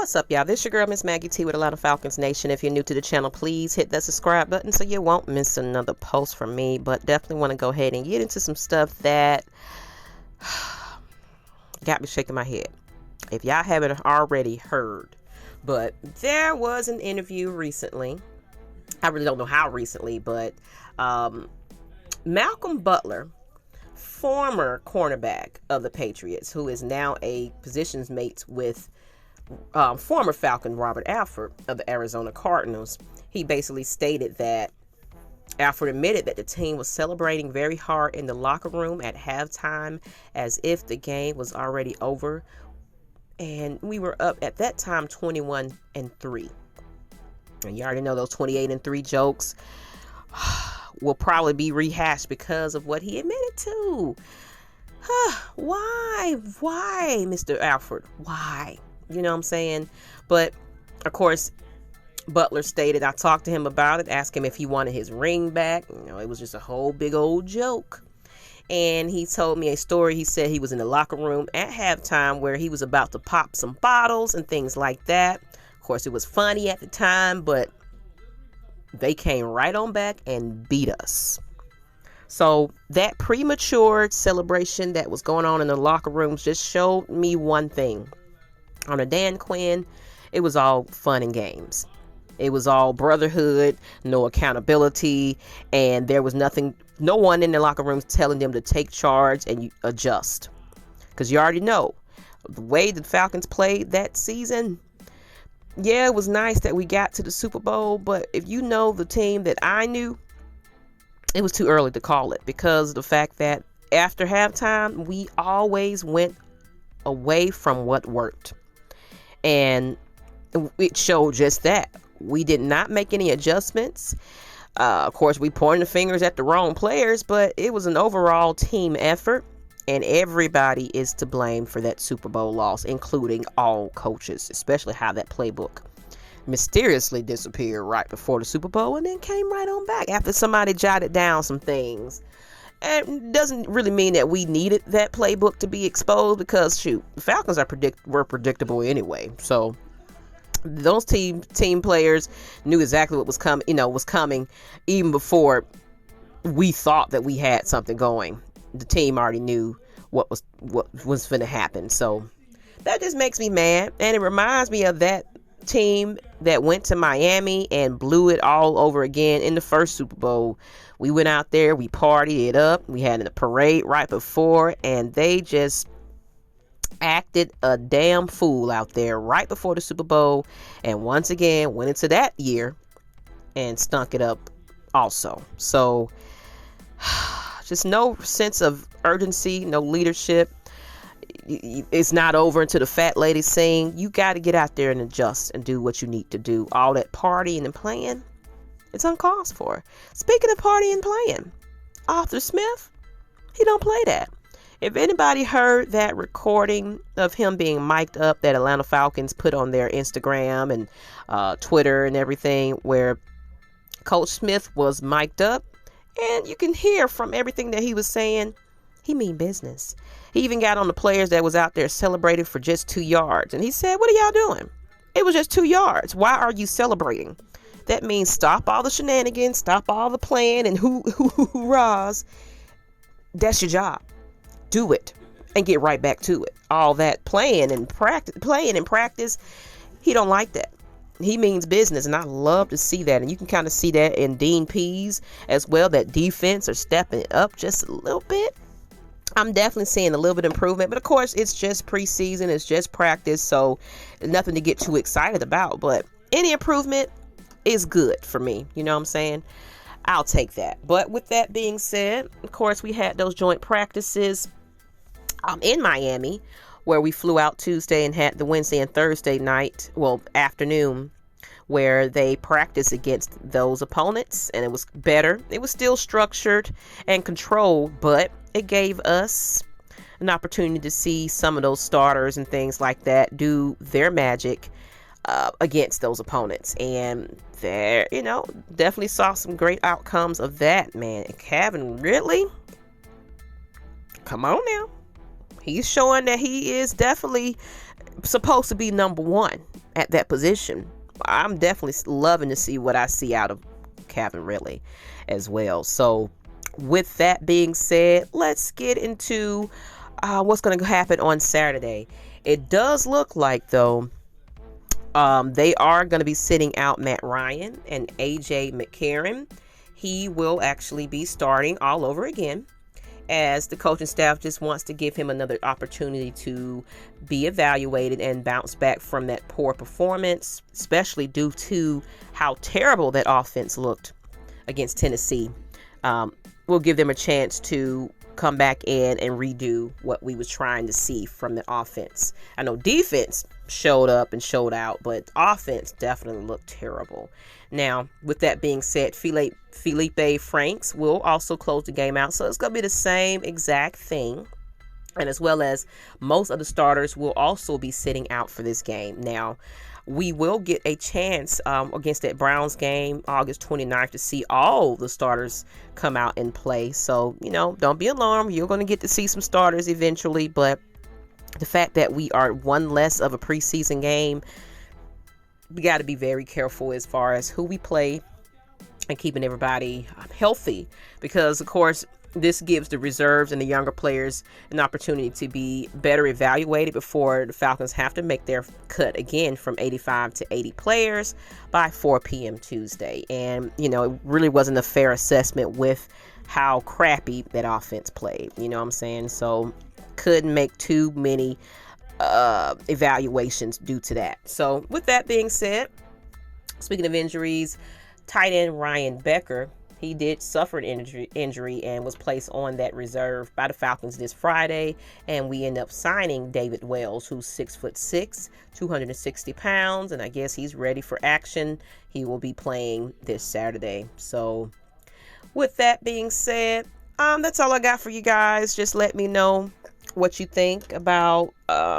What's up, y'all? This your girl, Ms Maggie T with Atlanta Falcons Nation. If you're new to the channel, please hit that subscribe button so you won't miss another post from me. But definitely want to go ahead and get into some stuff that got me shaking my head. If y'all haven't already heard, but there was an interview recently. I really don't know how recently, but Malcolm Butler, former cornerback of the Patriots, who is now a positions mate with former Falcon Robert Alford of the Arizona Cardinals. He basically stated that Alford admitted that the team was celebrating very hard in the locker room at halftime as if the game was already over. And we were up at that time 21-3. And you already know those 28-3 jokes will probably be rehashed because of what he admitted to. Why, Mr. Alford? Why? You know what I'm saying? But, of course, Butler stated, I talked to him about it, asked him if he wanted his ring back. You know, it was just a whole big old joke. And he told me a story. He said he was in the locker room at halftime where he was about to pop some bottles and things like that. Of course, it was funny at the time, but they came right on back and beat us. So that premature celebration that was going on in the locker rooms just showed me one thing. On a Dan Quinn, it was all fun and games. It was all brotherhood, no accountability, and there was no one in the locker rooms telling them to take charge and you adjust. Because you already know, the way the Falcons played that season, yeah, it was nice that we got to the Super Bowl, but if you know the team that I knew, it was too early to call it because of the fact that after halftime, we always went away from what worked. And it showed just that. We did not make any adjustments. Of course, we pointed the fingers at the wrong players, but it was an overall team effort. And everybody is to blame for that Super Bowl loss, including all coaches, especially how that playbook mysteriously disappeared right before the Super Bowl and then came right on back after somebody jotted down some things. And it doesn't really mean that we needed that playbook to be exposed because, shoot, the Falcons were predictable anyway. So those team players knew exactly what was coming even before we thought that we had something going. The team already knew what was going to happen. So that just makes me mad. And it reminds me of that team that went to Miami and blew it all over again in the first Super Bowl. We went out there, we partied it up, we had a parade right before, and they just acted a damn fool out there right before the Super Bowl, and once again went into that year and stunk it up also. So just no sense of urgency, no leadership. It's not over until the fat lady sing. You got to get out there and adjust and do what you need to do. All that partying and playing, it's uncalled for. Speaking of partying and playing, Arthur Smith, he don't play that. If anybody heard that recording of him being mic'd up that Atlanta Falcons put on their Instagram and Twitter and everything, where Coach Smith was mic'd up, and you can hear from everything that he was saying, he mean business. He even got on the players that was out there celebrating for just 2 yards. And he said, what are y'all doing? It was just 2 yards. Why are you celebrating? That means stop all the shenanigans, stop all the playing and hoorahs. That's your job. Do it and get right back to it. All that playing and practice, he don't like that. He means business, and I love to see that. And you can kind of see that in Dean Pease as well, that defense are stepping it up just a little bit. I'm definitely seeing a little bit of improvement, but of course it's just preseason, it's just practice, so nothing to get too excited about. But any improvement is good for me, you know what I'm saying? I'll take that. But with that being said, of course we had those joint practices in Miami, where we flew out Tuesday and had the Wednesday and Thursday night, afternoon, where they practiced against those opponents, and it was better. It was still structured and controlled, but it gave us an opportunity to see some of those starters and things like that do their magic against those opponents. And there, definitely saw some great outcomes of that, man. Kevin Ridley, come on now. He's showing that he is definitely supposed to be number one at that position. I'm definitely loving to see what I see out of Calvin Ridley as well. So with that being said, let's get into what's going to happen on Saturday. It does look like, though, they are going to be sitting out Matt Ryan and AJ McCarron. He will actually be starting all over again, as the coaching staff just wants to give him another opportunity to be evaluated and bounce back from that poor performance, especially due to how terrible that offense looked against Tennessee. We'll give them a chance to come back in and redo what we was trying to see from the offense. I know defense showed up and showed out, but offense definitely looked terrible. Now, with that being said, Felipe Franks will also close the game out, so it's going to be the same exact thing. And as well as most of the starters will also be sitting out for this game. Now, we will get a chance against that Browns game August 29th to see all the starters come out and play. So, don't be alarmed. You're going to get to see some starters eventually. But the fact that we are one less of a preseason game, we got to be very careful as far as who we play and keeping everybody healthy. Because, of course, this gives the reserves and the younger players an opportunity to be better evaluated before the Falcons have to make their cut again from 85 to 80 players by 4 p.m. Tuesday. And, it really wasn't a fair assessment with how crappy that offense played. You know what I'm saying? So couldn't make too many evaluations due to that. So with that being said, speaking of injuries, tight end Ryan Becker, he did suffer an injury and was placed on that reserve by the Falcons this Friday. And we end up signing David Wells, who's 6'6", 260 pounds. And I guess he's ready for action. He will be playing this Saturday. So with that being said, that's all I got for you guys. Just let me know what you think about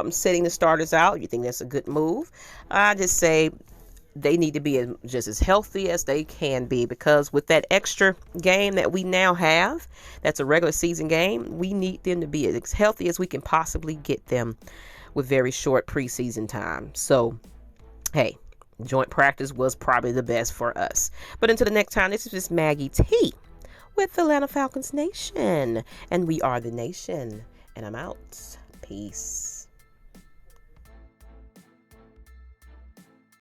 sitting the starters out. You think that's a good move? I just say they need to be just as healthy as they can be, because with that extra game that we now have, that's a regular season game, we need them to be as healthy as we can possibly get them with very short preseason time. So, hey, joint practice was probably the best for us. But until the next time, this is Ms Maggie T with Atlanta Falcons Nation, and we are the nation, and I'm out. Peace.